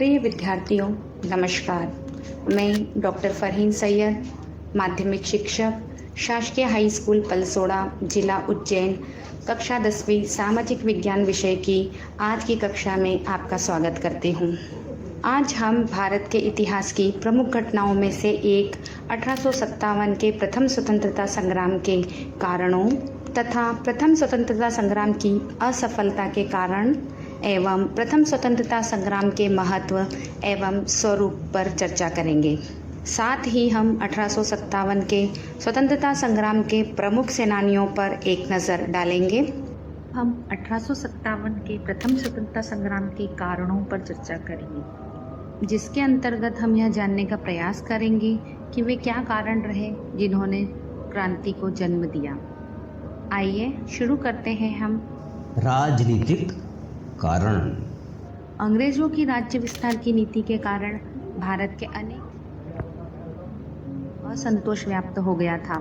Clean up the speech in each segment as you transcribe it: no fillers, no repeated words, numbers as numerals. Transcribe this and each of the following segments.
प्रिय विद्यार्थियों, नमस्कार। मैं डॉक्टर फरहीन सैयद, माध्यमिक शिक्षक, शासकीय हाई स्कूल पलसोड़ा, जिला उज्जैन, कक्षा 10वीं सामाजिक विज्ञान विषय की आज की कक्षा में आपका स्वागत करती हूँ। आज हम भारत के इतिहास की प्रमुख घटनाओं में से एक 1857 के प्रथम स्वतंत्रता संग्राम के कारणों तथा प्रथम स्वतंत्रता संग्राम की असफलता के कारण एवं प्रथम स्वतंत्रता संग्राम के महत्व एवं स्वरूप पर चर्चा करेंगे। साथ ही हम 1857 के स्वतंत्रता संग्राम के प्रमुख सेनानियों पर एक नज़र डालेंगे। हम 1857 के प्रथम स्वतंत्रता संग्राम के कारणों पर चर्चा करेंगे, जिसके अंतर्गत हम यह जानने का प्रयास करेंगे कि वे क्या कारण रहे जिन्होंने क्रांति को जन्म दिया। आइए शुरू करते हैं हम। राजनीतिक कारण। अंग्रेजों की राज्य विस्तार की नीति के कारण भारत के अनेक असंतोष व्याप्त हो गया था।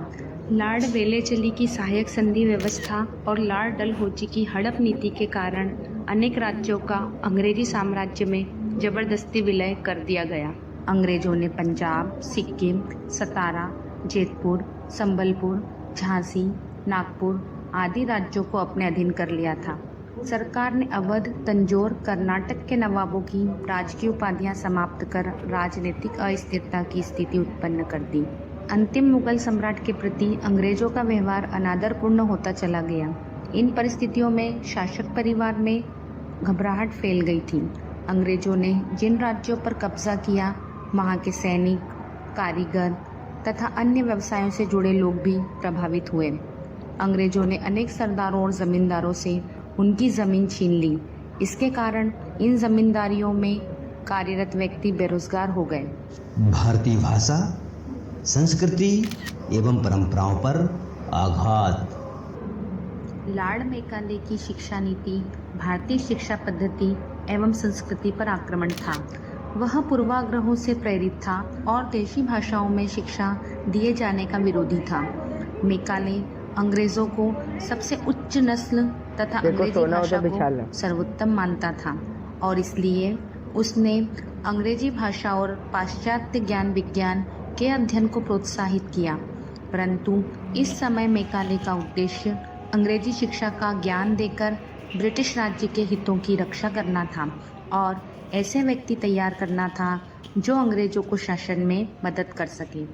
लॉर्ड वेलेचली की सहायक संधि व्यवस्था और लॉर्ड डलहौजी की हड़प नीति के कारण अनेक राज्यों का अंग्रेजी साम्राज्य में जबरदस्ती विलय कर दिया गया। अंग्रेजों ने पंजाब, सिक्किम, सतारा, जेतपुर, संबलपुर, झांसी, नागपुर आदि राज्यों को अपने अधीन कर लिया था। सरकार ने अवध, तंजौर, कर्नाटक के नवाबों की राजकीय उपाधियां समाप्त कर राजनीतिक अस्थिरता की स्थिति उत्पन्न कर दी। अंतिम मुगल सम्राट के प्रति अंग्रेजों का व्यवहार अनादरपूर्ण होता चला गया। इन परिस्थितियों में शासक परिवार में घबराहट फैल गई थी। अंग्रेजों ने जिन राज्यों पर कब्जा किया, वहाँ के सैनिक, कारीगर तथा अन्य व्यवसायों से जुड़े लोग भी प्रभावित हुए। अंग्रेजों ने अनेक सरदारों और जमींदारों से उनकी ज़मीन छीन ली। इसके कारण इन जमींदारियों में कार्यरत व्यक्ति बेरोजगार हो गए। भारतीय भाषा, संस्कृति एवं परंपराओं पर आघात। लॉर्ड मैकाले की शिक्षा नीति भारतीय शिक्षा पद्धति एवं संस्कृति पर आक्रमण था। वह पूर्वाग्रहों से प्रेरित था और देशी भाषाओं में शिक्षा दिए जाने का विरोधी था। मैकाले अंग्रेजों को सबसे उच्च नस्ल तथा अंग्रेजी भाषा को सर्वोत्तम मानता था और इसलिए उसने अंग्रेजी भाषा और पाश्चात्य ज्ञान विज्ञान के अध्ययन को प्रोत्साहित किया। परंतु इस समय मैकाले का उद्देश्य अंग्रेजी शिक्षा का ज्ञान देकर ब्रिटिश राज्य के हितों की रक्षा करना था और ऐसे व्यक्ति तैयार करना था जो अंग्रेजों को शासन में मदद कर सके।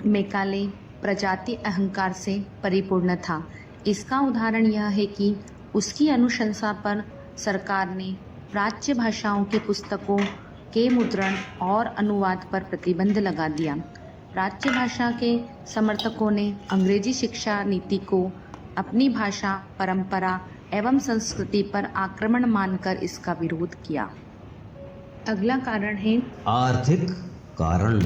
मैकाले प्रजाति अहंकार से परिपूर्ण था। इसका उदाहरण यह है कि उसकी अनुशंसा पर सरकार ने प्राच्य भाषाओं की पुस्तकों के मुद्रण और अनुवाद पर प्रतिबंध लगा दिया। प्राच्य भाषा के समर्थकों ने अंग्रेजी शिक्षा नीति को अपनी भाषा, परंपरा एवं संस्कृति पर आक्रमण मानकर इसका विरोध किया। अगला कारण है आर्थिक कारण।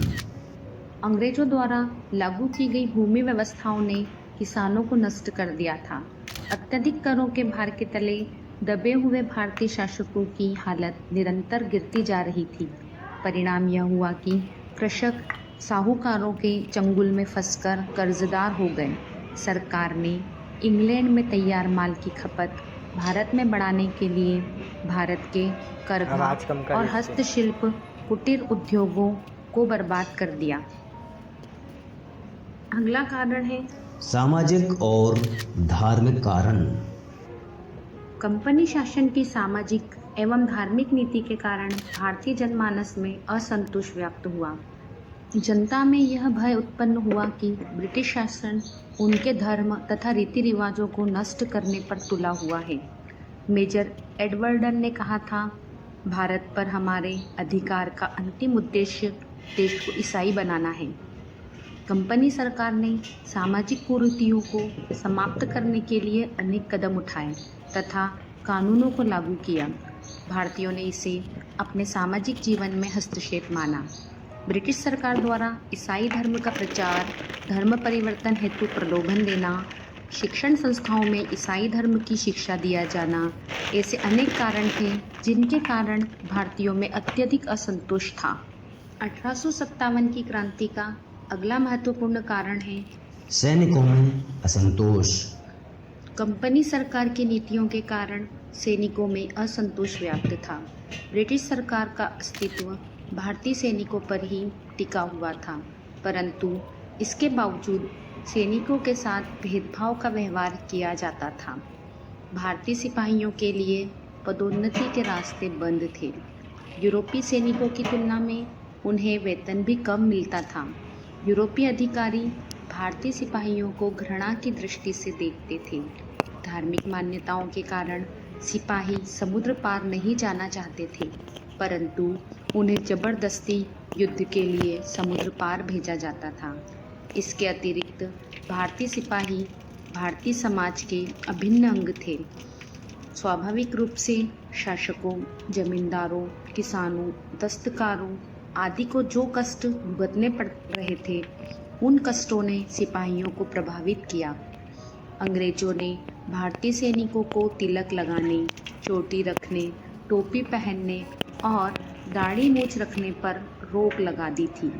अंग्रेजों द्वारा लागू की गई भूमि व्यवस्थाओं ने किसानों को नष्ट कर दिया था। अत्यधिक करों के भार के तले दबे हुए भारतीय शासकों की हालत निरंतर गिरती जा रही थी। परिणाम यह हुआ कि कृषक साहूकारों के चंगुल में फंसकर कर्जदार हो गए। सरकार ने इंग्लैंड में तैयार माल की खपत भारत में बढ़ाने के लिए भारत के करघा और हस्तशिल्प कुटीर उद्योगों को बर्बाद कर दिया। अगला कारण है सामाजिक और धार्मिक कारण। कंपनी शासन की सामाजिक एवं धार्मिक नीति के कारण भारतीय जनमानस में असंतोष व्याप्त हुआ। जनता में यह भय उत्पन्न हुआ कि ब्रिटिश शासन उनके धर्म तथा रीति रिवाजों को नष्ट करने पर तुला हुआ है। मेजर एडवर्डन ने कहा था, भारत पर हमारे अधिकार का अंतिम उद्देश्य देश को ईसाई बनाना है। कंपनी सरकार ने सामाजिक कुरीतियों को समाप्त करने के लिए अनेक कदम उठाए तथा कानूनों को लागू किया। भारतीयों ने इसे अपने सामाजिक जीवन में हस्तक्षेप माना। ब्रिटिश सरकार द्वारा ईसाई धर्म का प्रचार, धर्म परिवर्तन हेतु प्रलोभन देना, शिक्षण संस्थाओं में ईसाई धर्म की शिक्षा दिया जाना, ऐसे अनेक कारण थे जिनके कारण भारतीयों में अत्यधिक असंतोष था। 1857 की क्रांति का अगला महत्वपूर्ण कारण है सैनिकों में असंतोष। कंपनी सरकार की नीतियों के कारण सैनिकों में असंतोष व्याप्त था। ब्रिटिश सरकार का अस्तित्व भारतीय सैनिकों पर ही टिका हुआ था, परंतु इसके बावजूद सैनिकों के साथ भेदभाव का व्यवहार किया जाता था। भारतीय सिपाहियों के लिए पदोन्नति के रास्ते बंद थे। यूरोपीय सैनिकों की तुलना में उन्हें वेतन भी कम मिलता था। यूरोपीय अधिकारी भारतीय सिपाहियों को घृणा की दृष्टि से देखते थे। धार्मिक मान्यताओं के कारण सिपाही समुद्र पार नहीं जाना चाहते थे, परंतु उन्हें जबरदस्ती युद्ध के लिए समुद्र पार भेजा जाता था। इसके अतिरिक्त भारतीय सिपाही भारतीय समाज के अभिन्न अंग थे। स्वाभाविक रूप से शासकों, जमींदारों, किसानों, दस्तकारों आदि को जो कष्ट भुगतने पड़ रहे थे, उन कष्टों ने सिपाहियों को प्रभावित किया। अंग्रेजों ने भारतीय सैनिकों को तिलक लगाने, चोटी रखने, टोपी पहनने और दाढ़ी मूछ रखने पर रोक लगा दी थी,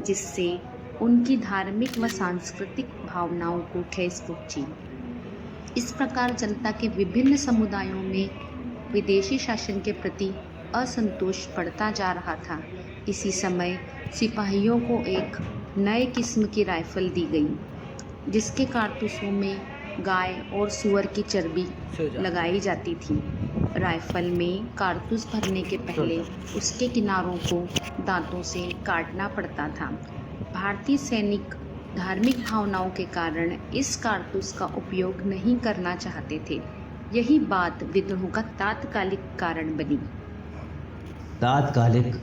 जिससे उनकी धार्मिक व सांस्कृतिक भावनाओं को ठेस पहुंची। इस प्रकार जनता के विभिन्न समुदायों में विदेशी शासन के प्रति असंतोष बढ़ता जा रहा था। इसी समय सिपाहियों को एक नए किस्म की राइफल दी गई, जिसके कारतूसों में गाय और सूअर की चर्बी लगाई जाती थी। राइफल में कारतूस भरने के पहले उसके किनारों को दांतों से काटना पड़ता था। भारतीय सैनिक धार्मिक भावनाओं के कारण इस कारतूस का उपयोग नहीं करना चाहते थे। यही बात विद्रोह का तात्कालिक कारण बनी। तात्कालिक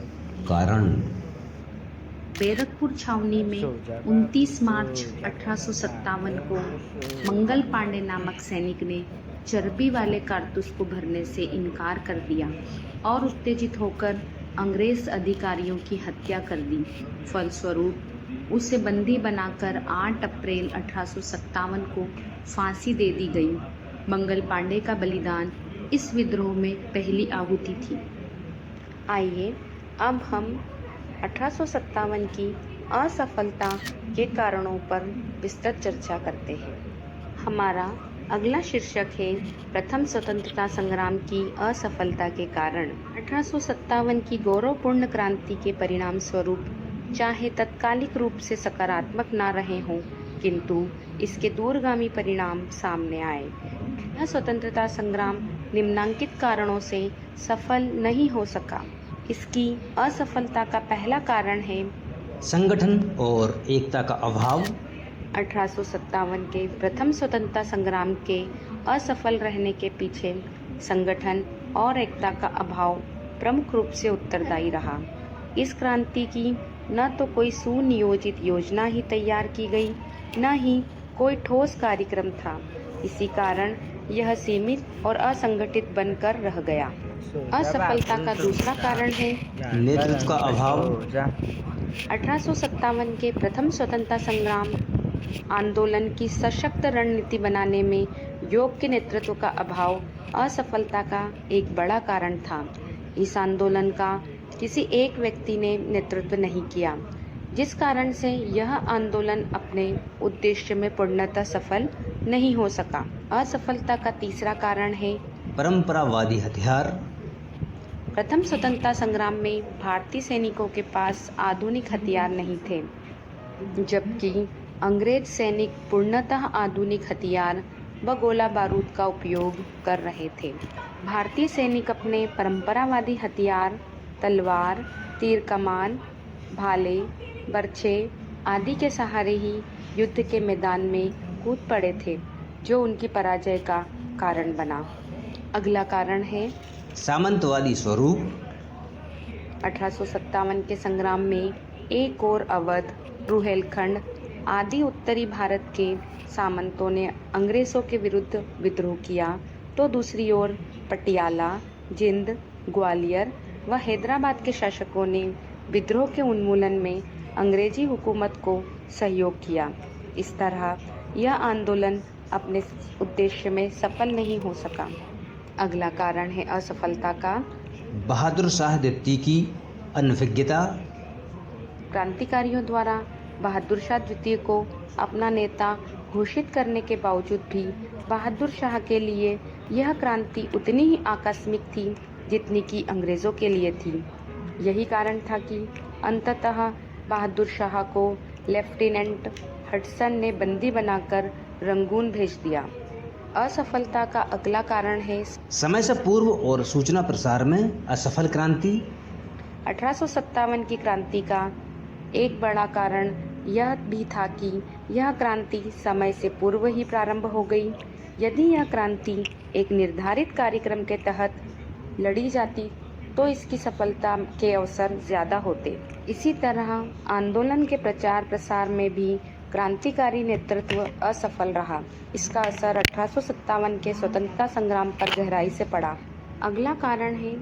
कारण। बैरकपुर छावनी में 29 मार्च 1857 को मंगल पांडे नामक सैनिक ने चर्बी वाले कारतूस को भरने से इनकार कर दिया और उत्तेजित होकर अंग्रेज अधिकारियों की हत्या कर दी। फलस्वरूप उसे बंदी बनाकर 8 अप्रैल 1857 को फांसी दे दी गई। मंगल पांडे का बलिदान इस विद्रोह में पहली आहुति थी। आइए अब हम 1857 की असफलता के कारणों पर विस्तृत चर्चा करते हैं। हमारा अगला शीर्षक है प्रथम स्वतंत्रता संग्राम की असफलता के कारण। 1857 की गौरवपूर्ण क्रांति के परिणाम स्वरूप चाहे तत्कालिक रूप से सकारात्मक ना रहे हों, किंतु इसके दूरगामी परिणाम सामने आए। यह स्वतंत्रता संग्राम निम्नांकित कारणों से सफल नहीं हो सका। इसकी असफलता का पहला कारण है संगठन और एकता का अभाव। 1857 के प्रथम स्वतंत्रता संग्राम के असफल रहने के पीछे संगठन और एकता का अभाव प्रमुख रूप से उत्तरदायी रहा। इस क्रांति की न तो कोई सुनियोजित योजना ही तैयार की गई, न ही कोई ठोस कार्यक्रम था। इसी कारण यह सीमित और असंगठित बनकर रह गया। असफलता का दूसरा कारण है नेतृत्व का अभाव। 1857 के प्रथम स्वतंत्रता संग्राम आंदोलन की सशक्त रणनीति बनाने में योग्य नेतृत्व का अभाव असफलता का एक बड़ा कारण था। इस आंदोलन का किसी एक व्यक्ति ने नेतृत्व नहीं किया, जिस कारण से यह आंदोलन अपने उद्देश्य में पूर्णतः सफल नहीं हो सका। असफलता का तीसरा कारण है परंपरावादी हथियार। प्रथम स्वतंत्रता संग्राम में भारतीय सैनिकों के पास आधुनिक हथियार नहीं थे, जबकि अंग्रेज सैनिक पूर्णतः आधुनिक हथियार व गोला बारूद का उपयोग कर रहे थे। भारतीय सैनिक अपने परंपरावादी हथियार तलवार, तीर कमान, भाले, बर्छे आदि के सहारे ही युद्ध के मैदान में कूद पड़े थे, जो उनकी पराजय का कारण बना। अगला कारण है सामंतवादी स्वरूप। 1857 के संग्राम में एक और अवध, रुहेलखंड आदि उत्तरी भारत के सामंतों ने अंग्रेज़ों के विरुद्ध विद्रोह किया, तो दूसरी ओर पटियाला, जिंद, ग्वालियर व हैदराबाद के शासकों ने विद्रोह के उन्मूलन में अंग्रेजी हुकूमत को सहयोग किया। इस तरह यह आंदोलन अपने उद्देश्य में सफल नहीं हो सका। अगला कारण है असफलता का बहादुर शाह द्वितीय की अनभिज्ञता। क्रांतिकारियों द्वारा बहादुर शाह द्वितीय को अपना नेता घोषित करने के बावजूद भी बहादुर शाह के लिए यह क्रांति उतनी ही आकस्मिक थी जितनी कि अंग्रेज़ों के लिए थी। यही कारण था कि अंततः बहादुर शाह को लेफ्टिनेंट हडसन ने बंदी बनाकर रंगून भेज दिया। असफलता का अगला कारण है समय से पूर्व और सूचना प्रसार में असफल क्रांति। 1857 की क्रांति का एक बड़ा कारण यह भी था कि यह क्रांति समय से पूर्व ही प्रारंभ हो गई। यदि यह क्रांति एक निर्धारित कार्यक्रम के तहत लड़ी जाती तो इसकी सफलता के अवसर ज़्यादा होते। इसी तरह आंदोलन के प्रचार प्रसार में भी क्रांतिकारी नेतृत्व असफल रहा। इसका असर 1857 के स्वतंत्रता संग्राम पर गहराई से पड़ा। अगला कारण है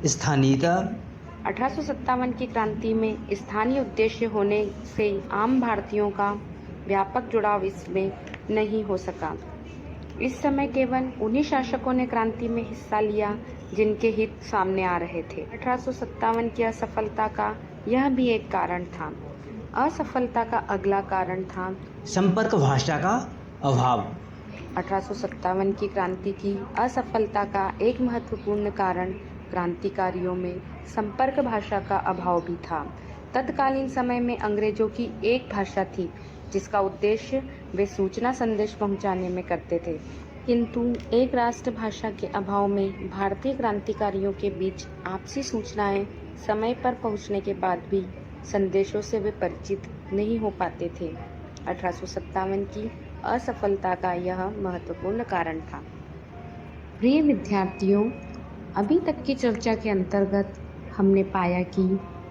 स्थानीयता। 1857 की क्रांति में स्थानीय उद्देश्य होने से आम भारतीयों का व्यापक जुड़ाव इसमें नहीं हो सका। इस समय केवल उन्हीं शासकों ने क्रांति में हिस्सा लिया जिनके हित सामने आ रहे थे। 1857 की असफलता का यह भी एक कारण था। असफलता का अगला कारण था संपर्क भाषा का अभाव। 1857 की क्रांति की असफलता का एक महत्वपूर्ण कारण क्रांतिकारियों में संपर्क भाषा का अभाव भी था। तत्कालीन समय में अंग्रेजों की एक भाषा थी जिसका उद्देश्य वे सूचना संदेश पहुंचाने में करते थे, किंतु एक राष्ट्रभाषा के अभाव में भारतीय क्रांतिकारियों के बीच आपसी सूचनाएं समय पर पहुंचने के बाद भी संदेशों से वे परिचित नहीं हो पाते थे। 1857 की असफलता का यह महत्वपूर्ण कारण था। प्रिय विद्यार्थियों, अभी तक की चर्चा के अंतर्गत हमने पाया कि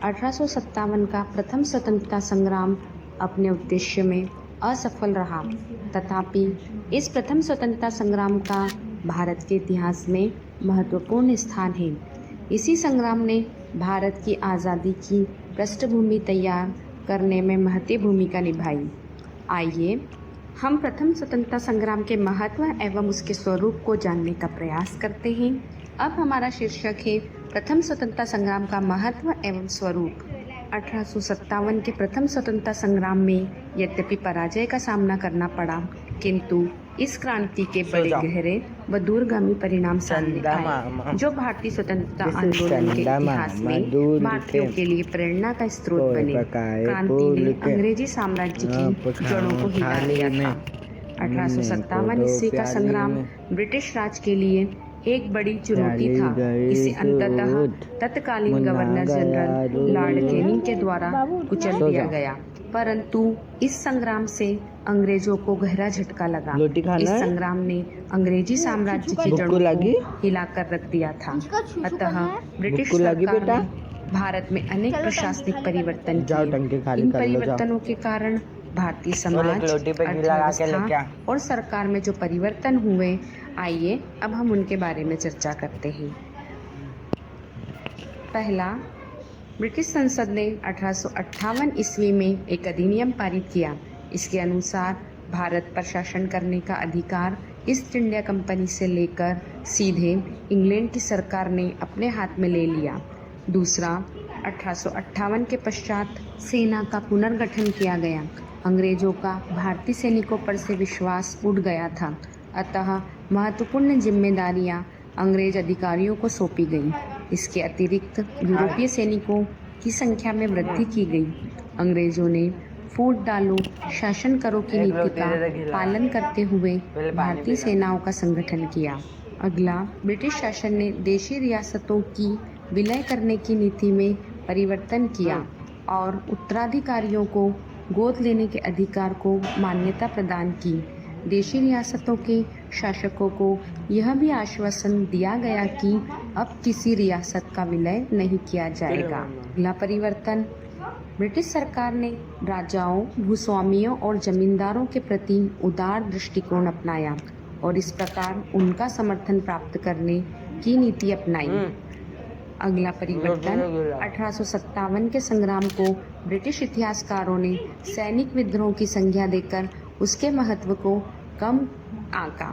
1857 का प्रथम स्वतंत्रता संग्राम अपने उद्देश्य में असफल रहा, तथापि इस प्रथम स्वतंत्रता संग्राम का भारत के इतिहास में महत्वपूर्ण स्थान है। इसी संग्राम ने भारत की आज़ादी की पृष्ठभूमि तैयार करने में महत्वपूर्ण भूमिका निभाई। आइए हम प्रथम स्वतंत्रता संग्राम के महत्व एवं उसके स्वरूप को जानने का प्रयास करते हैं। अब हमारा शीर्षक है प्रथम स्वतंत्रता संग्राम का महत्व एवं स्वरूप। 1857 के प्रथम स्वतंत्रता संग्राम में यद्यपि पराजय का सामना करना पड़ा, किंतु इस क्रांति के बड़े गहरे व दूरगामी परिणाम सामने आए, जो भारतीय स्वतंत्रता आंदोलन के इतिहास में भारतीयों के लिए प्रेरणा का स्रोत बने। क्रांति ने अंग्रेजी साम्राज्य की जड़ों को हिला दिया था। 1857 ईस्वी का संग्राम ब्रिटिश राज के लिए एक बड़ी चुनौती था। इसे अंततः तत्कालीन गवर्नर जनरल लॉर्ड कैनिंग के द्वारा कुचल दिया गया, परंतु इस संग्राम से अंग्रेजों को गहरा झटका लगा। इस संग्राम ने अंग्रेजी साम्राज्य की जड़ों को हिलाकर रख दिया था। अतः ब्रिटिश सरकार ने भारत में अनेक प्रशासनिक परिवर्तन किए। इन परिवर्तनों के कारण भारतीय समाज, अर्थव्यवस्था और सरकार में जो परिवर्तन हुए, आइए अब हम उनके बारे में चर्चा करते हैं। पहला, ब्रिटिश संसद ने 1858 ईस्वी में एक अधिनियम पारित किया। इसके अनुसार भारत पर शासन करने का अधिकार ईस्ट इंडिया कंपनी से लेकर सीधे इंग्लैंड की सरकार ने अपने हाथ में ले लिया। दूसरा, 1858 के पश्चात सेना का पुनर्गठन किया गया। अंग्रेजों का भारतीय सैनिकों पर से विश्वास उठ गया था, अतः महत्वपूर्ण जिम्मेदारियां अंग्रेज अधिकारियों को सौंपी गईं। इसके अतिरिक्त यूरोपीय सैनिकों की संख्या में वृद्धि की गई। अंग्रेजों ने फूट डालो, शासन करो की नीति का पालन करते हुए भारतीय सेनाओं का संगठन किया। अगला, ब्रिटिश शासन ने देशी रियासतों की विलय करने की नीति में परिवर्तन किया और उत्तराधिकारियों को गोद लेने के अधिकार को मान्यता प्रदान की। देशी रियासतों के शासकों को यह भी आश्वासन दिया गया कि अब किसी रियासत का विलय नहीं किया जाएगा। अगला परिवर्तन, ब्रिटिश सरकार ने राजाओं, भूस्वामियों और जमींदारों के प्रति उदार दृष्टिकोण अपनाया और इस प्रकार उनका समर्थन प्राप्त करने की नीति अपनाई। अगला परिवर्तन, 1857 के संग्राम को ब्रिटिश इतिहासकारों ने सैनिक विद्रोह की संज्ञा देकर उसके महत्व को कम आंका।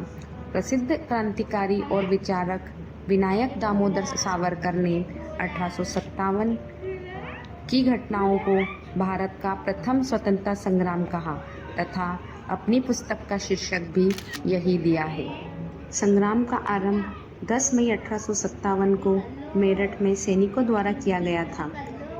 प्रसिद्ध क्रांतिकारी और विचारक विनायक दामोदर सावरकर ने 1857 की घटनाओं को भारत का प्रथम स्वतंत्रता संग्राम कहा तथा अपनी पुस्तक का शीर्षक भी यही दिया है। संग्राम का आरंभ 10 मई 1857 को मेरठ में सैनिकों द्वारा किया गया था,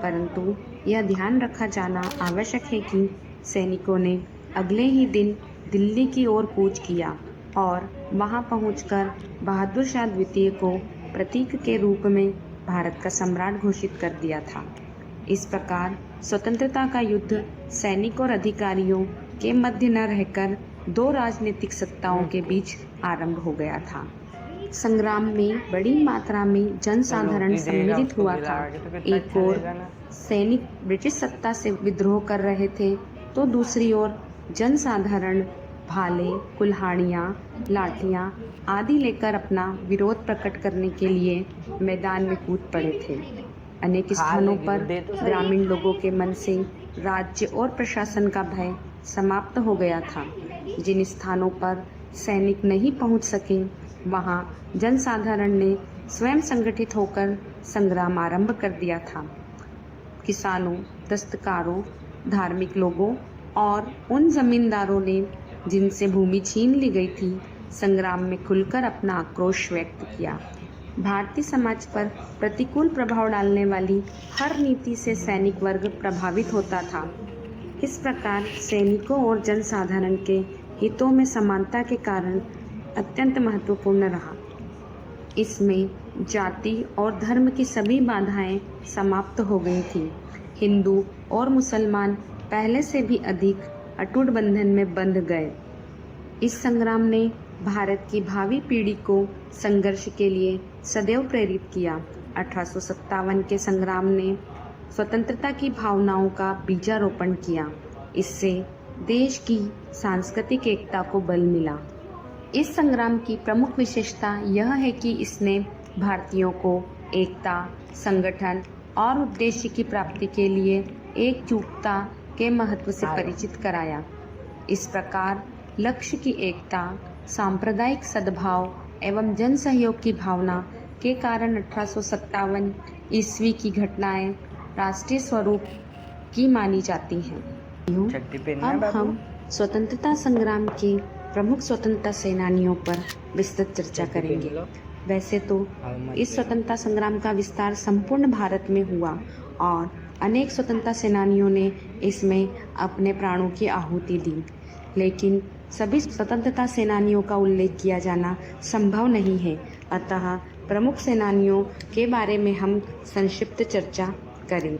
परंतु यह ध्यान रखा जाना आवश्यक है कि सैनिकों ने अगले ही दिन दिल्ली की ओर कूच किया और वहां पहुंचकर बहादुर शाह द्वितीय को प्रतीक के रूप में भारत का सम्राट घोषित कर दिया था। इस प्रकार स्वतंत्रता का युद्ध सैनिक और अधिकारियों के मध्य न रहकर दो राजनीतिक सत्ताओं के बीच आरंभ हो गया था। संग्राम में बड़ी मात्रा में जनसाधारण सम्मिलित हुआ था। एक ओर सैनिक ब्रिटिश सत्ता से विद्रोह कर रहे थे, तो दूसरी ओर जनसाधारण भाले, कुल्हाड़ियाँ, लाठियाँ आदि लेकर अपना विरोध प्रकट करने के लिए मैदान में कूद पड़े थे। अनेक स्थानों पर ग्रामीण लोगों के मन से राज्य और प्रशासन का भय समाप्त हो गया था। जिन स्थानों पर सैनिक नहीं पहुंच सके, वहां जनसाधारण ने स्वयं संगठित होकर संग्राम आरंभ कर दिया था। किसानों, दस्तकारों, धार्मिक लोगों और उन जमींदारों ने जिनसे भूमि छीन ली गई थी, संग्राम में खुलकर अपना आक्रोश व्यक्त किया। भारतीय समाज पर प्रतिकूल प्रभाव डालने वाली हर नीति से सैनिक वर्ग प्रभावित होता था। इस प्रकार सैनिकों और जनसाधारण के हितों में समानता के कारण अत्यंत महत्वपूर्ण रहा। इसमें जाति और धर्म की सभी बाधाएं समाप्त हो गई थी। हिंदू और मुसलमान पहले से भी अधिक अटूट बंधन में बंध गए। इस संग्राम ने भारत की भावी पीढ़ी को संघर्ष के लिए सदैव प्रेरित किया। 1857 के संग्राम ने स्वतंत्रता की भावनाओं का बीजारोपण किया। इससे देश की सांस्कृतिक एकता को बल मिला। इस संग्राम की प्रमुख विशेषता यह है कि इसने भारतीयों को एकता, संगठन और उद्देश्य की प्राप्ति के लिए एकजुटता के महत्व से परिचित कराया। इस प्रकार लक्ष्य की एकता, सांप्रदायिक सद्भाव एवं जन सहयोग की भावना के कारण 1857 ईस्वी की घटनाएं राष्ट्रीय स्वरूप की मानी जाती हैं। अब हम स्वतंत्रता संग्राम के प्रमुख स्वतंत्रता सेनानियों पर विस्तृत चर्चा करेंगे। वैसे तो इस स्वतंत्रता संग्राम का विस्तार संपूर्ण भारत में हुआ और अनेक स्वतंत्रता सेनानियों ने इसमें अपने प्राणों की आहुति दी, लेकिन सभी स्वतंत्रता सेनानियों का उल्लेख किया जाना संभव नहीं है। अतः प्रमुख सेनानियों के बारे में हम संक्षिप्त चर्चा करें।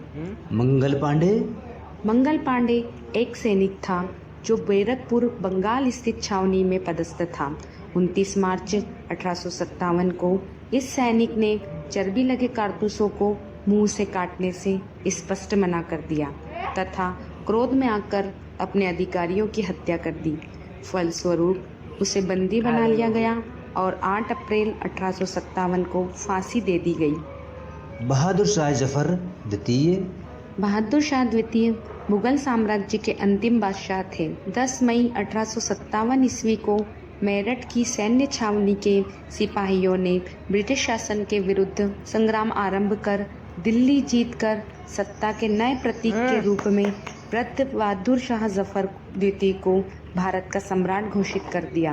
मंगल पांडे एक सैनिक था जो बैरकपुर, बंगाल स्थित छावनी में पदस्थ था। 29 मार्च 1857 को इस सैनिक ने चर्बी लगे कारतूसों को मुंह से काटने से स्पष्ट मना कर दिया तथा क्रोध में आकर अपने अधिकारियों की हत्या कर दी। फलस्वरूप उसे बंदी बना लिया गया और 8 अप्रैल 1857 को फांसी दे दी गई। बहादुर शाह जफर द्वितीय बहादुर शाह द्वितीय मुगल साम्राज्य के अंतिम बादशाह थे। 10 मई 1857 ईस्वी को मेरठ की सैन्य छावनी के सिपाहियों ने ब्रिटिश शासन के विरुद्ध संग्राम आरंभ कर दिल्ली जीतकर सत्ता के नए प्रतीक के रूप में बहादुर शाह जफर द्वितीय को भारत का सम्राट घोषित कर दिया।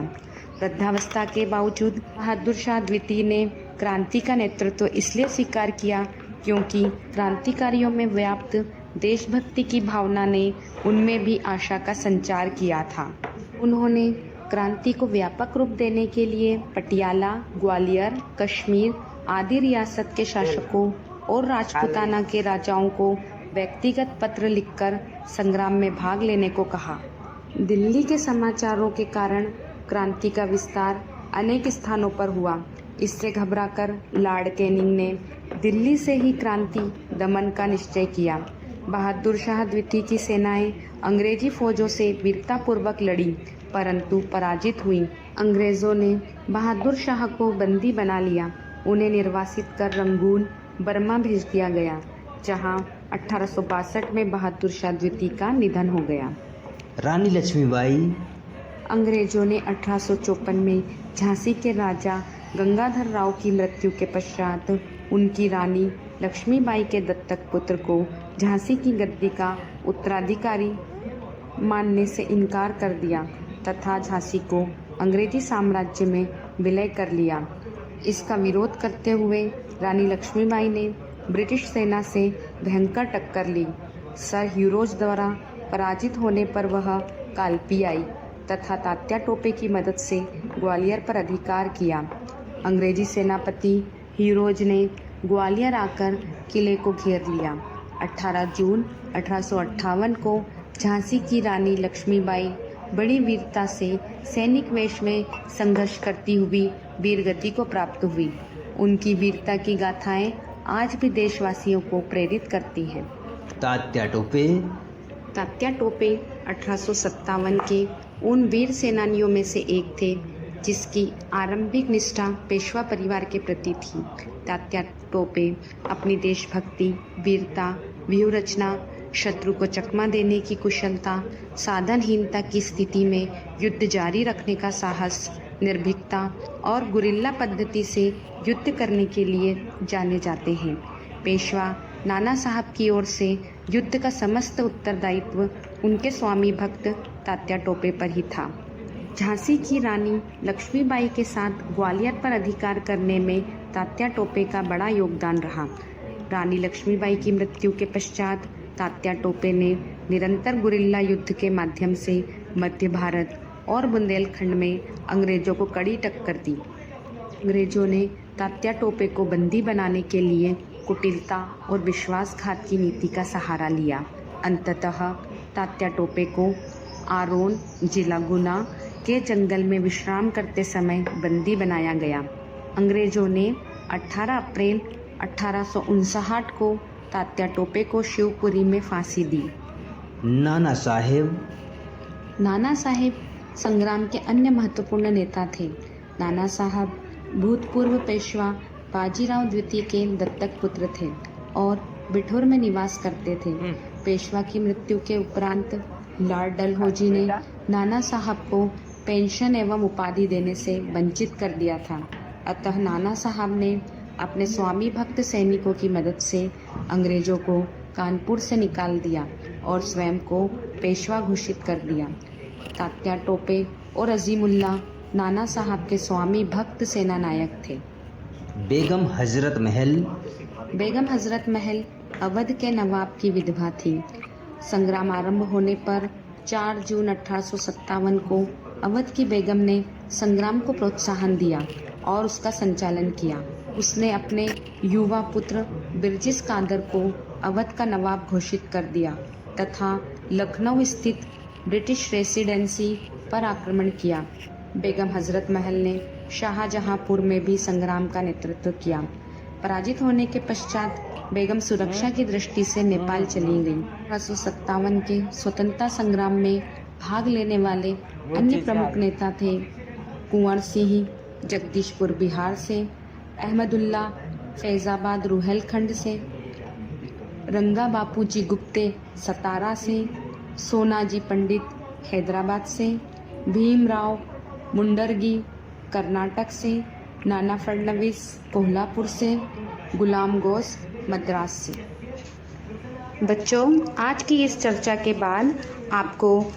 वृद्धावस्था के बावजूद बहादुर शाह द्वितीय ने क्रांति का नेतृत्व इसलिए स्वीकार किया क्योंकि क्रांतिकारियों में व्याप्त देशभक्ति की भावना ने उनमें भी आशा का संचार किया था। उन्होंने क्रांति को व्यापक रूप देने के लिए पटियाला, ग्वालियर, कश्मीर आदि रियासत के शासकों और राजपूताना के राजाओं को व्यक्तिगत पत्र लिखकर संग्राम में भाग लेने को कहा। दिल्ली के समाचारों के कारण क्रांति का विस्तार अनेक स्थानों पर हुआ। इससे घबराकर लॉर्ड कैनिंग ने दिल्ली से ही क्रांति दमन का निश्चय किया। बहादुर शाह द्वितीय की सेनाएं अंग्रेजी फौजों से वीरतापूर्वक लड़ी, परंतु पराजित हुई। अंग्रेजों ने बहादुर शाह को बंदी बना लिया। उन्हें निर्वासित कर रंगून, बर्मा भेज दिया गया, जहां 1862 में बहादुर शाह द्वितीय का निधन हो गया। रानी लक्ष्मीबाई अंग्रेजों ने 1854 में झांसी के राजा गंगाधर राव की मृत्यु के पश्चात उनकी रानी लक्ष्मीबाई के दत्तक पुत्र को झांसी की गद्दी का उत्तराधिकारी मानने से इनकार कर दिया तथा झांसी को अंग्रेजी साम्राज्य में विलय कर लिया। इसका विरोध करते हुए रानी लक्ष्मीबाई ने ब्रिटिश सेना से भयंकर टक्कर ली। सर ह्यूरोज द्वारा पराजित होने पर वह कालपी आई तथा तात्या टोपे की मदद से ग्वालियर पर अधिकार किया। अंग्रेजी सेनापति ह्यूरोज ने ग्वालियर आकर किले को घेर लिया। 18 जून 1858 को झांसी की रानी लक्ष्मीबाई बड़ी वीरता से सैनिक वेश में संघर्ष करती हुई वीरगति को प्राप्त हुई। उनकी वीरता की गाथाएं आज भी देशवासियों को प्रेरित करती हैं। तात्या टोपे तात्या टोपे 1857 के उन वीर सेनानियों में से एक थे जिसकी आरंभिक निष्ठा पेशवा परिवार के प्रति थी। तात्या टोपे अपनी देशभक्ति, वीरता, व्यूहरचना, शत्रु को चकमा देने की कुशलता, साधनहीनता की स्थिति में युद्ध जारी रखने का साहस, निर्भीकता और गुरिल्ला पद्धति से युद्ध करने के लिए जाने जाते हैं। पेशवा नाना साहब की ओर से युद्ध का समस्त उत्तरदायित्व उनके स्वामी भक्त तात्या टोपे पर ही था। झांसी की रानी लक्ष्मीबाई के साथ ग्वालियर पर अधिकार करने में तात्या टोपे का बड़ा योगदान रहा। रानी लक्ष्मीबाई की मृत्यु के पश्चात तात्या टोपे ने निरंतर गुरिल्ला युद्ध के माध्यम से मध्य भारत और बुंदेलखंड में अंग्रेजों को कड़ी टक्कर दी। अंग्रेजों ने तात्या टोपे को बंदी बनाने के लिए कुटिलता और विश्वासघात की नीति का सहारा लिया। अंततः तात्या टोपे को आरोन जिला गुना के जंगल में विश्राम करते समय बंदी बनाया गया। अंग्रेजों ने 18 अप्रैल 1859 को तात्या टोपे को शिवपुरी में फांसी दी। नाना साहेब संग्राम के अन्य महत्वपूर्ण नेता थे। नाना साहब भूतपूर्व पेशवा बाजीराव द्वितीय के दत्तक पुत्र थे और बिठूर में निवास करते थे। पेशवा की मृत्यु के उपरांत लॉर्ड डलहौजी ने नाना साहब को पेंशन एवं उपाधि देने से वंचित कर दिया था। अतः नाना साहब ने अपने स्वामी भक्त सैनिकों की मदद से अंग्रेजों को कानपुर से निकाल दिया और स्वयं को पेशवा घोषित कर दिया। तात्या टोपे और अजीमुल्ला नाना साहब के स्वामी भक्त सेना नायक थे। बेगम हजरत महल अवध के नवाब की विधवा थी। संग्राम आरंभ होने पर 4 जून 1857 को अवध की बेगम ने संग्राम को प्रोत्साहन दिया और उसका संचालन किया। उसने अपने युवा पुत्र बिरजिस कादर को अवध का नवाब घोषित कर दिया तथा लखनऊ स्थित ब्रिटिश रेसिडेंसी पर आक्रमण किया। बेगम हजरत महल ने शाहजहांपुर में भी संग्राम का नेतृत्व किया। पराजित होने के पश्चात बेगम सुरक्षा की दृष्टि से नेपाल चली गई। 1857 के स्वतंत्रता संग्राम में भाग लेने वाले अन्य प्रमुख नेता थे कुंवर सिंह जगदीशपुर बिहार से, अहमदुल्ला फैजाबाद रुहेलखंड से, रंगा बापूजी गुप्ते सतारा से, सोनाजी पंडित हैदराबाद से, भीमराव मुंडरगी कर्नाटक से, नाना फडणवीस कोल्हापुर से, गुलाम गौस मद्रास से। बच्चों, आज की इस चर्चा के बाद आपको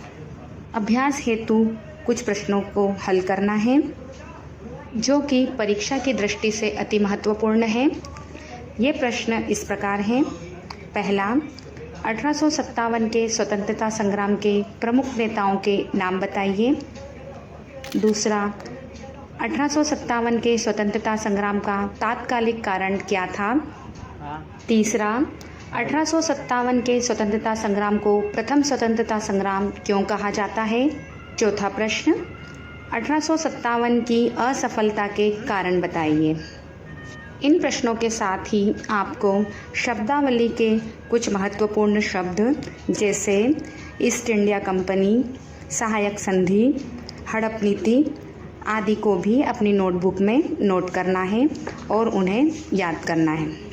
अभ्यास हेतु कुछ प्रश्नों को हल करना है जो कि परीक्षा की दृष्टि से अति महत्वपूर्ण है। ये प्रश्न इस प्रकार हैं। पहला, 1857 के स्वतंत्रता संग्राम के प्रमुख नेताओं के नाम बताइए। दूसरा, 1857 के स्वतंत्रता संग्राम का तात्कालिक कारण क्या था। तीसरा, 1857 के स्वतंत्रता संग्राम को प्रथम स्वतंत्रता संग्राम क्यों कहा जाता है। चौथा प्रश्न, 1857 की असफलता के कारण बताइए। इन प्रश्नों के साथ ही आपको शब्दावली के कुछ महत्वपूर्ण शब्द जैसे ईस्ट इंडिया कंपनी, सहायक संधि, हड़प नीति आदि को भी अपनी नोटबुक में नोट करना है और उन्हें याद करना है।